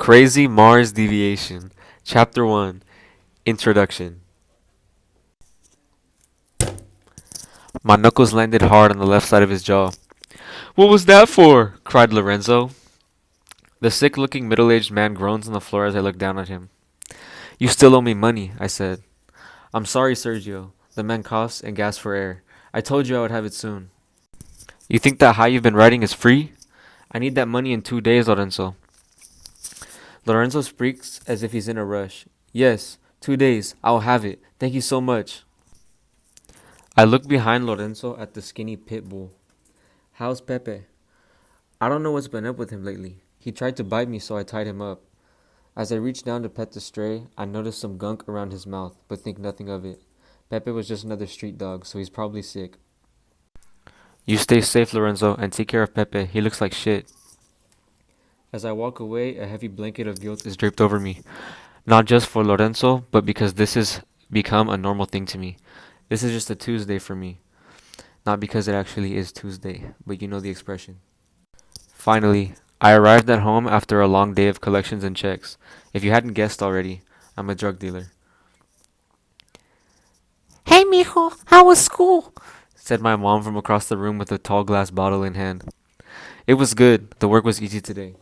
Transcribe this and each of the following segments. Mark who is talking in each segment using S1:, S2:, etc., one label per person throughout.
S1: Crazy Mars Deviation. Chapter 1. Introduction. My knuckles landed hard on the left side of his jaw. What was that for? Cried Lorenzo. The sick looking middle aged man groans on the floor as I look down at him. You still owe me money, I said. I'm sorry, Sergio. The man coughs and gasps for air. I told you I would have it soon. You think that high you've been riding is free? I need that money in 2 days, Lorenzo. Lorenzo speaks as if he's in a rush. Yes, 2 days. I'll have it. Thank you so much. I look behind Lorenzo at the skinny pit bull. How's Pepe? I don't know what's been up with him lately. He tried to bite me, so I tied him up. As I reached down to pet the stray, I noticed some gunk around his mouth, but think nothing of it. Pepe was just another street dog, so he's probably sick. You stay safe, Lorenzo, and take care of Pepe. He looks like shit. As I walk away, a heavy blanket of guilt is draped over me. Not just for Lorenzo, but because this has become a normal thing to me. This is just a Tuesday for me. Not because it actually is Tuesday, but you know the expression. Finally, I arrived at home after a long day of collections and checks. If you hadn't guessed already, I'm a drug dealer. Hey, mijo, how was school? Said my mom from across the room with a tall glass bottle in hand. It was good. The work was easy today.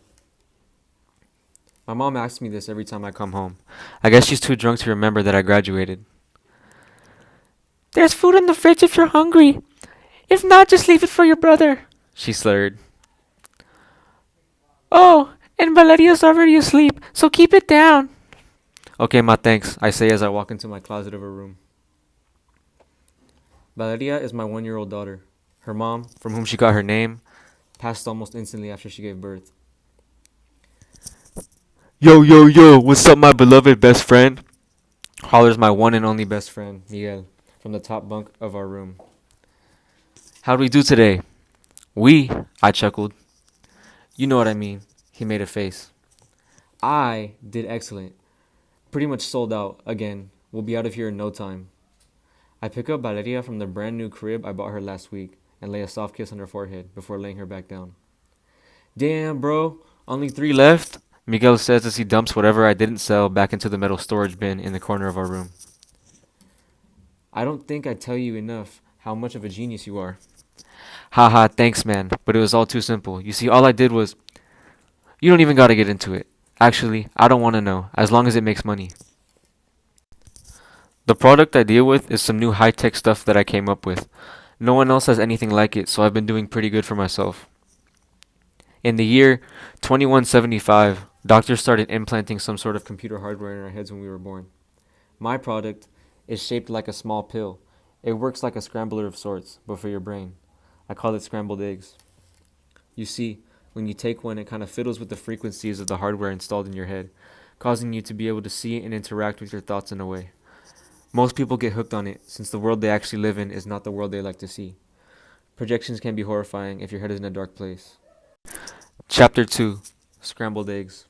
S1: My mom asks me this every time I come home. I guess she's too drunk to remember that I graduated. There's food in the fridge if you're hungry. If not, just leave it for your brother, she slurred. Oh, and Valeria's already asleep, so keep it down. Okay, ma, thanks, I say as I walk into my closet of her room. Valeria is my 1-year-old daughter. Her mom, from whom she got her name, passed almost instantly after she gave birth. Yo, yo, yo, what's up, my beloved best friend? Hollers my one and only best friend, Miguel, from the top bunk of our room. How'd we do today? I chuckled. You know what I mean. He made a face. I did excellent. Pretty much sold out, again. We'll be out of here in no time. I pick up Valeria from the brand new crib I bought her last week and lay a soft kiss on her forehead before laying her back down. Damn, bro. Only 3 left? Miguel says as he dumps whatever I didn't sell back into the metal storage bin in the corner of our room. I don't think I tell you enough how much of a genius you are. Haha, thanks, man, but it was all too simple. You see, all I did was... You don't even gotta get into it. Actually, I don't want to know, as long as it makes money. The product I deal with is some new high-tech stuff that I came up with. No one else has anything like it, so I've been doing pretty good for myself. In the year 2175, doctors started implanting some sort of computer hardware in our heads when we were born. My product is shaped like a small pill. It works like a scrambler of sorts, but for your brain. I call it scrambled eggs. You see, when you take one, it kind of fiddles with the frequencies of the hardware installed in your head, causing you to be able to see and interact with your thoughts in a way. Most people get hooked on it, since the world they actually live in is not the world they like to see. Projections can be horrifying if your head is in a dark place. Chapter 2. Scrambled Eggs.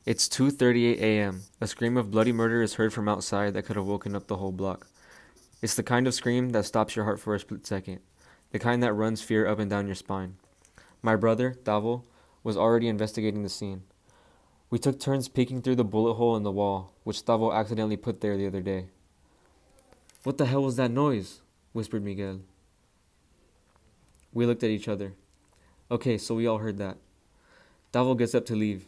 S1: It's 2:38 a.m. A scream of bloody murder is heard from outside that could have woken up the whole block. It's the kind of scream that stops your heart for a split second, the kind that runs fear up and down your spine. My brother, Davo, was already investigating the scene. We took turns peeking through the bullet hole in the wall, which Davo accidentally put there the other day. What the hell was that noise? Whispered Miguel. We looked at each other. Okay, so we all heard that. Davo gets up to leave.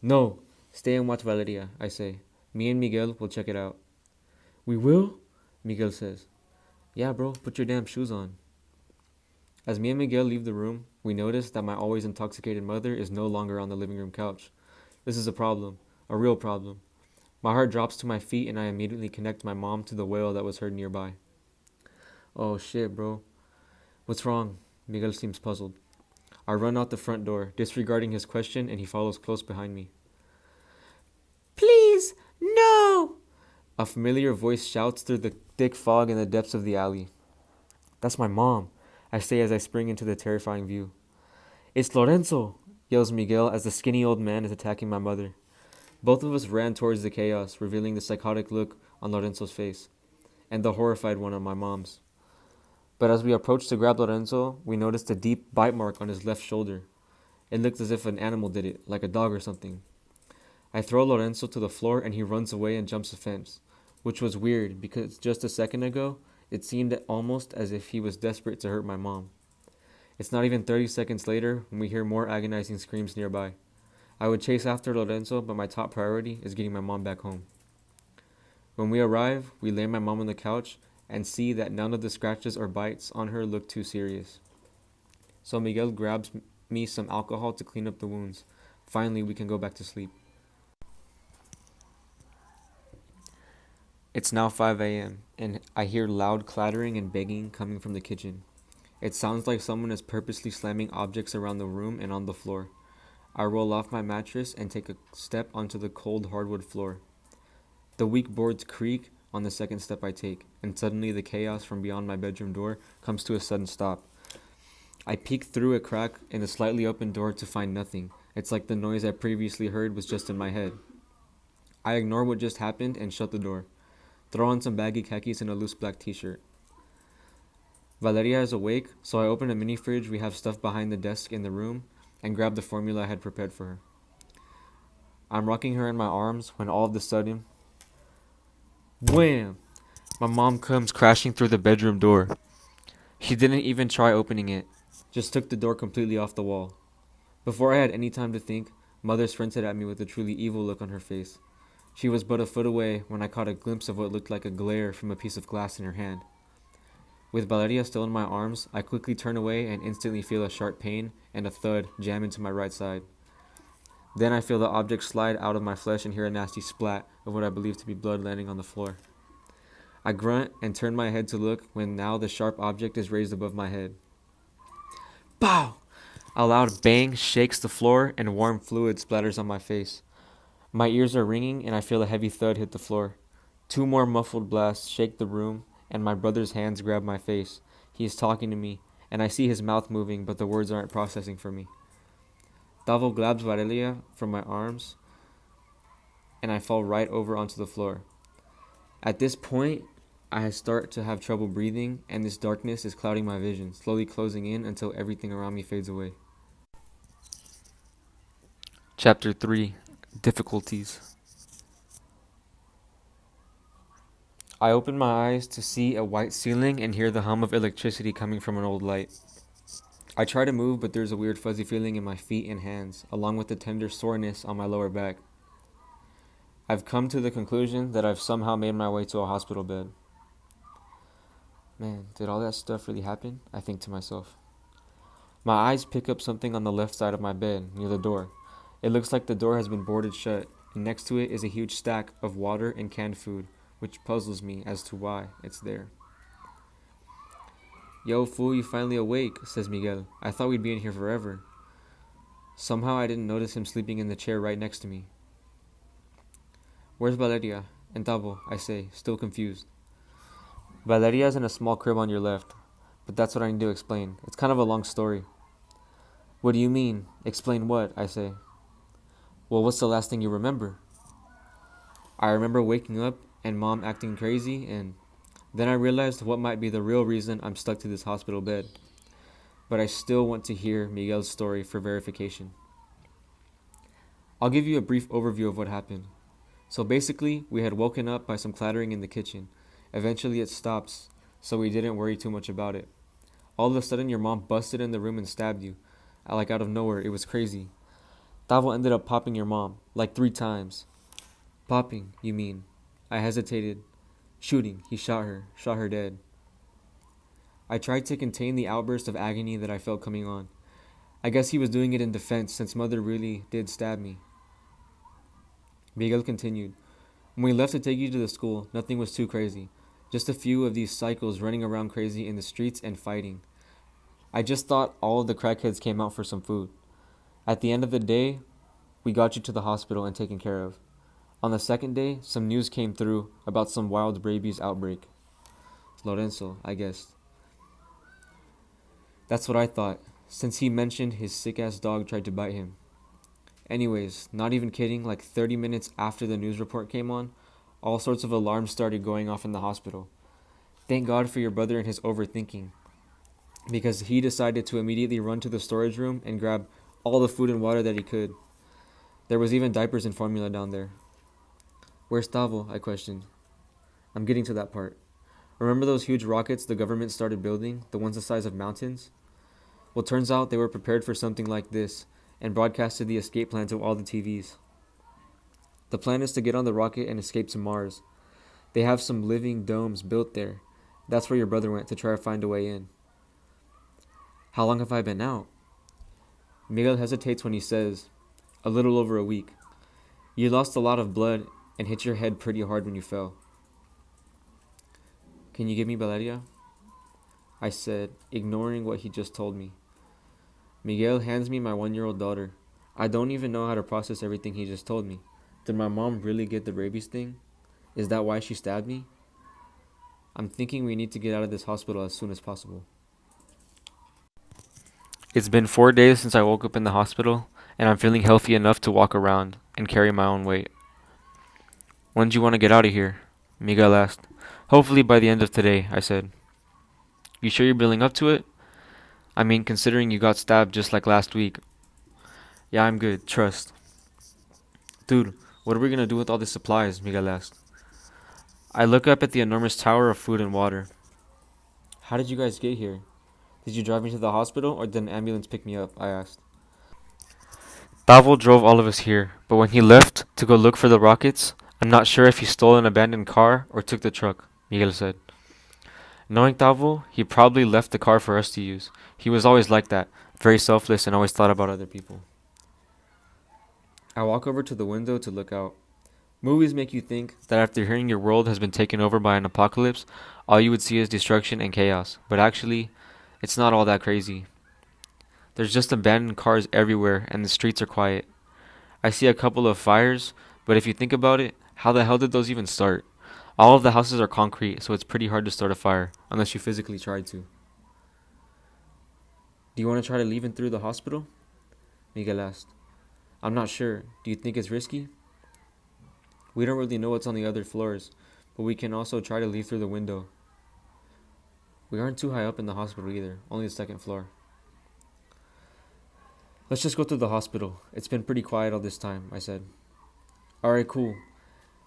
S1: No, stay and watch Valeria, I say. Me and Miguel will check it out. We will? Miguel says. Yeah, bro, put your damn shoes on. As me and Miguel leave the room, we notice that my always intoxicated mother is no longer on the living room couch. This is a problem, a real problem. My heart drops to my feet and I immediately connect my mom to the wail that was heard nearby. Oh shit, bro. What's wrong? Miguel seems puzzled. I run out the front door, disregarding his question, and he follows close behind me. Please, no! A familiar voice shouts through the thick fog in the depths of the alley. That's my mom, I say as I spring into the terrifying view. It's Lorenzo, yells Miguel as the skinny old man is attacking my mother. Both of us ran towards the chaos, revealing the psychotic look on Lorenzo's face, and the horrified one on my mom's. But as we approached to grab Lorenzo, we noticed a deep bite mark on his left shoulder. It looked as if an animal did it, like a dog or something. I throw Lorenzo to the floor and he runs away and jumps the fence, which was weird because just a second ago, it seemed almost as if he was desperate to hurt my mom. It's not even 30 seconds later when we hear more agonizing screams nearby. I would chase after Lorenzo, but my top priority is getting my mom back home. When we arrive, we lay my mom on the couch and see that none of the scratches or bites on her look too serious. So Miguel grabs me some alcohol to clean up the wounds. Finally, we can go back to sleep. It's now 5 a.m., and I hear loud clattering and banging coming from the kitchen. It sounds like someone is purposely slamming objects around the room and on the floor. I roll off my mattress and take a step onto the cold hardwood floor. The weak boards creak on the second step I take, and suddenly the chaos from beyond my bedroom door comes to a sudden stop. I peek through a crack in the slightly open door to find nothing. It's like the noise I previously heard was just in my head. I ignore what just happened and shut the door. Throw on some baggy khakis and a loose black t-shirt. Valeria is awake, so I open a mini fridge we have stuffed behind the desk in the room and grab the formula I had prepared for her. I'm rocking her in my arms when all of a sudden, wham! My mom comes crashing through the bedroom door. She didn't even try opening it, just took the door completely off the wall. Before I had any time to think, Mother sprinted at me with a truly evil look on her face. She was but a foot away when I caught a glimpse of what looked like a glare from a piece of glass in her hand. With Valeria still in my arms, I quickly turn away and instantly feel a sharp pain and a thud jam into my right side. Then I feel the object slide out of my flesh and hear a nasty splat of what I believe to be blood landing on the floor. I grunt and turn my head to look when now the sharp object is raised above my head. Pow! A loud bang shakes the floor and warm fluid splatters on my face. My ears are ringing and I feel a heavy thud hit the floor. Two more muffled blasts shake the room and my brother's hands grab my face. He is talking to me and I see his mouth moving, but the words aren't processing for me. Davo grabs Valeria from my arms and I fall right over onto the floor. At this point, I start to have trouble breathing and this darkness is clouding my vision, slowly closing in until everything around me fades away. Chapter 3: Difficulties. I open my eyes to see a white ceiling and hear the hum of electricity coming from an old light. I try to move, but there's a weird fuzzy feeling in my feet and hands, along with the tender soreness on my lower back. I've come to the conclusion that I've somehow made my way to a hospital bed. Man, did all that stuff really happen? I think to myself. My eyes pick up something on the left side of my bed, near the door. It looks like the door has been boarded shut, and next to it is a huge stack of water and canned food, which puzzles me as to why it's there. Yo, fool, you finally awake, says Miguel. I thought we'd be in here forever. Somehow I didn't notice him sleeping in the chair right next to me. Where's Valeria? And Tabo, I say, still confused. Valeria's in a small crib on your left, but that's what I need to explain. It's kind of a long story. What do you mean? Explain what? I say. Well, what's the last thing you remember? I remember waking up and Mom acting crazy, and then I realized what might be the real reason I'm stuck to this hospital bed. But I still want to hear Miguel's story for verification. I'll give you a brief overview of what happened. So basically, we had woken up by some clattering in the kitchen. Eventually it stops, so we didn't worry too much about it. All of a sudden, your mom busted in the room and stabbed you. Like out of nowhere, it was crazy. Tavo ended up popping your mom, like 3 times. Popping, you mean? I hesitated. Shooting, he shot her dead. I tried to contain the outburst of agony that I felt coming on. I guess he was doing it in defense since Mother really did stab me. Miguel continued. When we left to take you to the school, nothing was too crazy. Just a few of these psychos running around crazy in the streets and fighting. I just thought all of the crackheads came out for some food. At the end of the day, we got you to the hospital and taken care of. On the second day, some news came through about some wild rabies outbreak. Lorenzo, I guessed. That's what I thought, since he mentioned his sick-ass dog tried to bite him. Anyways, not even kidding, like 30 minutes after the news report came on, all sorts of alarms started going off in the hospital. Thank God for your brother and his overthinking, because he decided to immediately run to the storage room and grab all the food and water that he could. There was even diapers and formula down there. Where's Tavo? I questioned. I'm getting to that part. Remember those huge rockets the government started building, the ones the size of mountains? Well, turns out they were prepared for something like this and broadcasted the escape plan to all the TVs. The plan is to get on the rocket and escape to Mars. They have some living domes built there. That's where your brother went to try to find a way in. How long have I been out? Miguel hesitates when he says, a little over a week. You lost a lot of blood and hit your head pretty hard when you fell. Can you give me Valeria? I said, ignoring what he just told me. Miguel hands me my 1-year-old daughter. I don't even know how to process everything he just told me. Did my mom really get the rabies thing? Is that why she stabbed me? I'm thinking we need to get out of this hospital as soon as possible. It's been 4 days since I woke up in the hospital, and I'm feeling healthy enough to walk around and carry my own weight. When do you want to get out of here? Miguel asked. Hopefully by the end of today, I said. You sure you're building up to it? I mean, considering you got stabbed just like last week. Yeah, I'm good, trust. Dude, what are we gonna do with all these supplies? Miguel asked. I look up at the enormous tower of food and water. How did you guys get here? Did you drive me to the hospital or did an ambulance pick me up? I asked. Tavo drove all of us here, but when he left to go look for the rockets, I'm not sure if he stole an abandoned car or took the truck, Miguel said. Knowing Tavo, he probably left the car for us to use. He was always like that, very selfless and always thought about other people. I walk over to the window to look out. Movies make you think that after hearing your world has been taken over by an apocalypse, all you would see is destruction and chaos. But actually, it's not all that crazy. There's just abandoned cars everywhere and the streets are quiet. I see a couple of fires, but if you think about it, how the hell did those even start? All of the houses are concrete, so it's pretty hard to start a fire, unless you physically tried to. Do you want to try to leave and through the hospital? Miguel asked. I'm not sure. Do you think it's risky? We don't really know what's on the other floors, but we can also try to leave through the window. We aren't too high up in the hospital either, only the 2nd floor. Let's just go through the hospital. It's been pretty quiet all this time, I said. Alright, cool.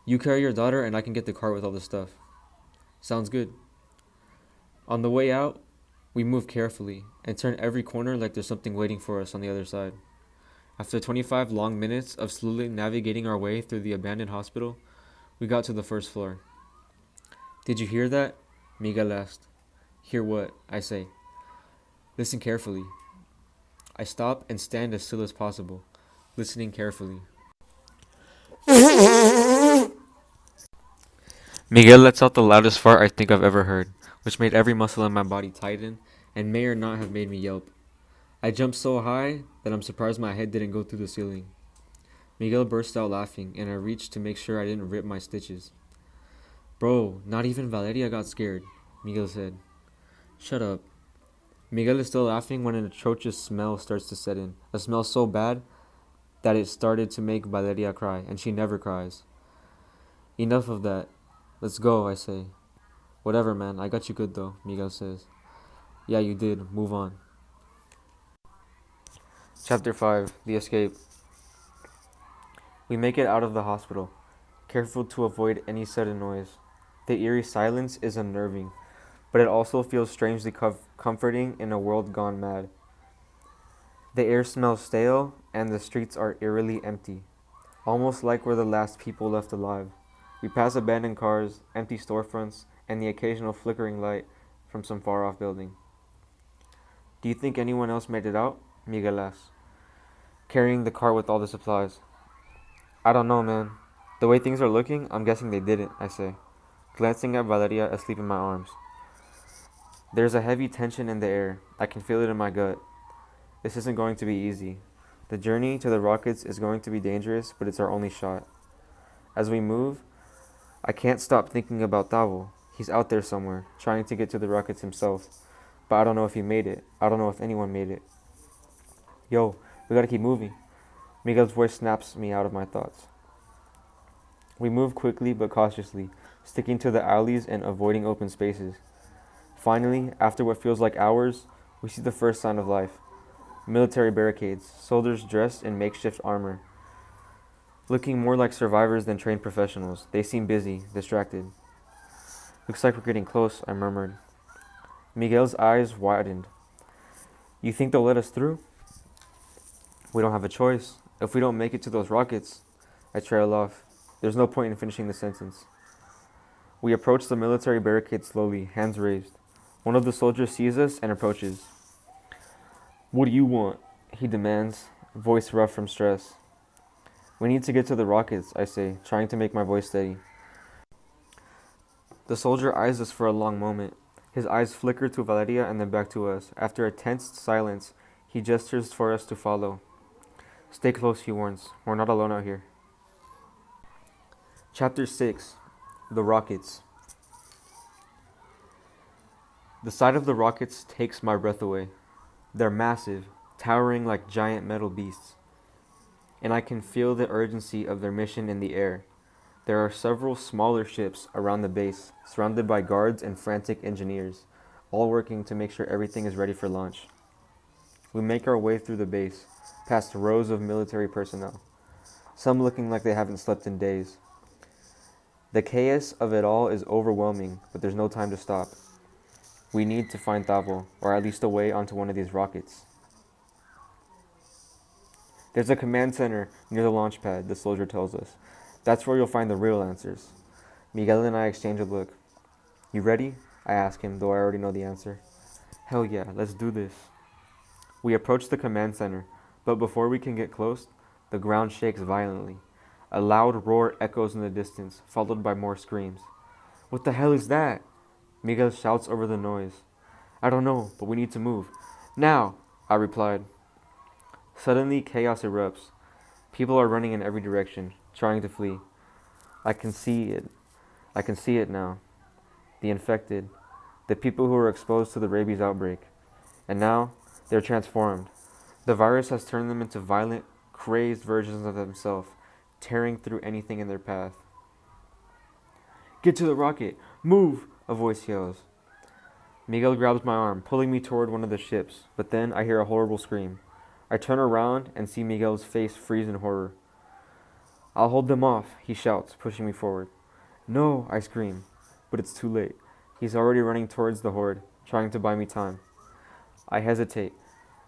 S1: You carry your daughter and I can get the car with all the stuff. Sounds good. On the way out, we move carefully and turn every corner like there's something waiting for us on the other side. After 25 long minutes of slowly navigating our way through the abandoned hospital, we got to the 1st floor. Did you hear that? Miguel asked. Hear what? I say. Listen carefully. I stop and stand as still as possible, listening carefully. Miguel lets out the loudest fart I think I've ever heard, which made every muscle in my body tighten and may or not have made me yelp. I jumped so high that I'm surprised my head didn't go through the ceiling. Miguel burst out laughing, and I reached to make sure I didn't rip my stitches. Bro, not even Valeria got scared, Miguel said. Shut up. Miguel is still laughing when an atrocious smell starts to set in. A smell so bad that it started to make Valeria cry, and she never cries. Enough of that. Let's go, I say. Whatever, man. I got you good, though, Miguel says. Yeah, you did. Move on. Chapter 5. The Escape. We make it out of the hospital, careful to avoid any sudden noise. The eerie silence is unnerving, but it also feels strangely comforting in a world gone mad. The air smells stale, and the streets are eerily empty, almost like we're the last people left alive. We pass abandoned cars, empty storefronts, and the occasional flickering light from some far-off building. Do you think anyone else made it out? Miguel asks, carrying the cart with all the supplies. I don't know, man. The way things are looking, I'm guessing they didn't, I say, glancing at Valeria asleep in my arms. There's a heavy tension in the air. I can feel it in my gut. This isn't going to be easy. The journey to the rockets is going to be dangerous, but it's our only shot. As we move, I can't stop thinking about Tavo. He's out there somewhere, trying to get to the rockets himself. But I don't know if he made it. I don't know if anyone made it. Yo, we gotta keep moving. Miguel's voice snaps me out of my thoughts. We move quickly but cautiously, sticking to the alleys and avoiding open spaces. Finally, after what feels like hours, we see the first sign of life. Military barricades, soldiers dressed in makeshift armor, looking more like survivors than trained professionals. They seem busy, distracted. Looks like we're getting close, I murmured. Miguel's eyes widened. You think they'll let us through? We don't have a choice. If we don't make it to those rockets, I trail off. There's no point in finishing the sentence. We approach the military barricade slowly, hands raised. One of the soldiers sees us and approaches. What do you want? He demands, voice rough from stress. We need to get to the rockets, I say, trying to make my voice steady. The soldier eyes us for a long moment. His eyes flicker to Valeria and then back to us. After a tense silence, he gestures for us to follow. Stay close, he warns. We're not alone out here. Chapter 6. The Rockets. The sight of the rockets takes my breath away. They're massive, towering like giant metal beasts, and I can feel the urgency of their mission in the air. There are several smaller ships around the base, surrounded by guards and frantic engineers, all working to make sure everything is ready for launch. We make our way through the base, past rows of military personnel, some looking like they haven't slept in days. The chaos of it all is overwhelming, but there's no time to stop. We need to find Tavo, or at least a way onto one of these rockets. There's a command center near the launch pad, the soldier tells us. That's where you'll find the real answers. Miguel and I exchange a look. You ready? I ask him, though I already know the answer. Hell yeah, let's do this. We approach the command center, but before we can get close, the ground shakes violently. A loud roar echoes in the distance, followed by more screams. What the hell is that? Miguel shouts over the noise. I don't know, but we need to move. Now, I replied. Suddenly, chaos erupts. People are running in every direction, trying to flee. I can see it. I can see it now. The infected, the people who were exposed to the rabies outbreak. And now, they're transformed. The virus has turned them into violent, crazed versions of themselves, tearing through anything in their path. Get to the rocket! Move! A voice yells. Miguel grabs my arm, pulling me toward one of the ships, but then I hear a horrible scream. I turn around and see Miguel's face freeze in horror. I'll hold them off, he shouts, pushing me forward. No, I scream, but it's too late. He's already running towards the horde, trying to buy me time. I hesitate,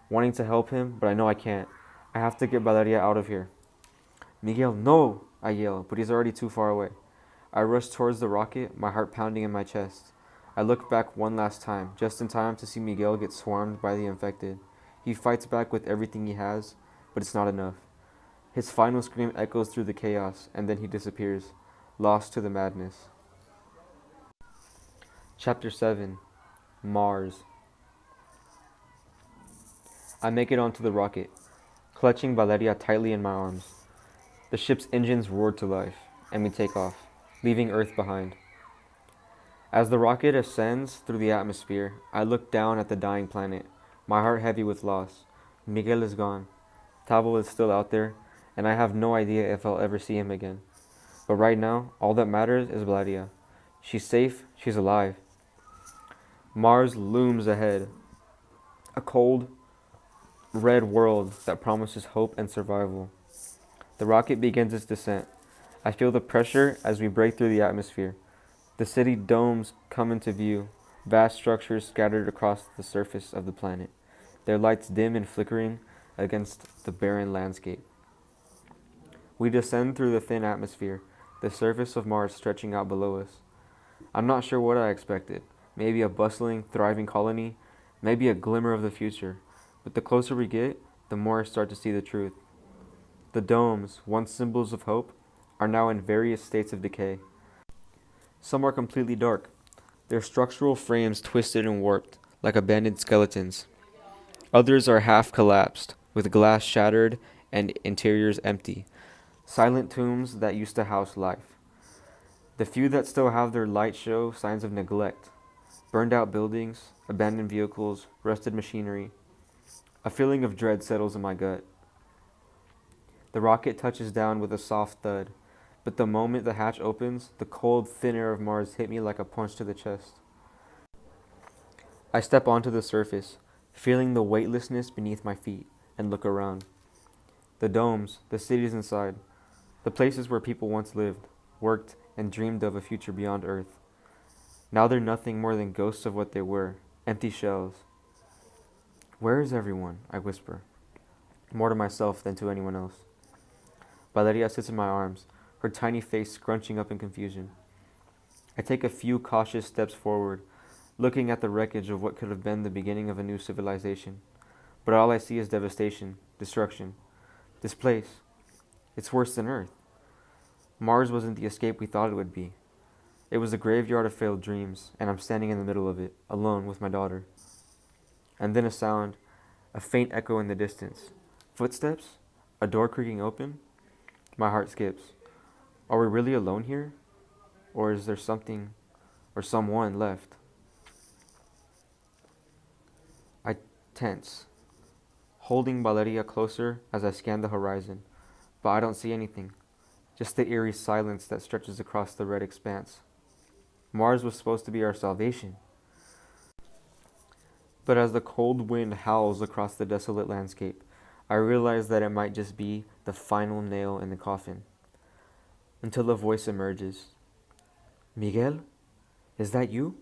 S1: wanting to help him, but I know I can't. I have to get Valeria out of here. Miguel, no! I yell, but he's already too far away. I rush towards the rocket, my heart pounding in my chest. I look back one last time, just in time to see Miguel get swarmed by the infected. He fights back with everything he has, but it's not enough. His final scream echoes through the chaos, and then he disappears, lost to the madness. Chapter 7. Mars. I make it onto the rocket, clutching Valeria tightly in my arms. The ship's engines roar to life, and we take off, leaving Earth behind. As the rocket ascends through the atmosphere, I look down at the dying planet, my heart heavy with loss. Miguel is gone. Tavo is still out there, and I have no idea if I'll ever see him again. But right now, all that matters is Valeria. She's safe, she's alive. Mars looms ahead, a cold, red world that promises hope and survival. The rocket begins its descent. I feel the pressure as we break through the atmosphere. The city domes come into view, vast structures scattered across the surface of the planet, their lights dim and flickering against the barren landscape. We descend through the thin atmosphere, the surface of Mars stretching out below us. I'm not sure what I expected. Maybe a bustling, thriving colony, maybe a glimmer of the future. But the closer we get, the more I start to see the truth. The domes, once symbols of hope, are now in various states of decay. Some are completely dark, their structural frames twisted and warped, like abandoned skeletons. Others are half collapsed, with glass shattered and interiors empty, silent tombs that used to house life. The few that still have their light show signs of neglect, burned out buildings, abandoned vehicles, rusted machinery. A feeling of dread settles in my gut. The rocket touches down with a soft thud, but the moment the hatch opens, the cold, thin air of Mars hit me like a punch to the chest. I step onto the surface, feeling the weightlessness beneath my feet, and look around. The domes, the cities inside, the places where people once lived, worked, and dreamed of a future beyond Earth. Now they're nothing more than ghosts of what they were, empty shells. Where is everyone? I whisper, more to myself than to anyone else. Valeria sits in my arms, her tiny face scrunching up in confusion. I take a few cautious steps forward, looking at the wreckage of what could have been the beginning of a new civilization. But all I see is devastation, destruction. This place, it's worse than Earth. Mars wasn't the escape we thought it would be. It was a graveyard of failed dreams, and I'm standing in the middle of it, alone with my daughter. And then a sound, a faint echo in the distance. Footsteps? A door creaking open? My heart skips. Are we really alone here? Or is there something or someone left? I tense, holding Valeria closer as I scan the horizon, but I don't see anything, just the eerie silence that stretches across the red expanse. Mars was supposed to be our salvation. But as the cold wind howls across the desolate landscape, I realize that it might just be the final nail in the coffin. Until a voice emerges. Miguel, is that you?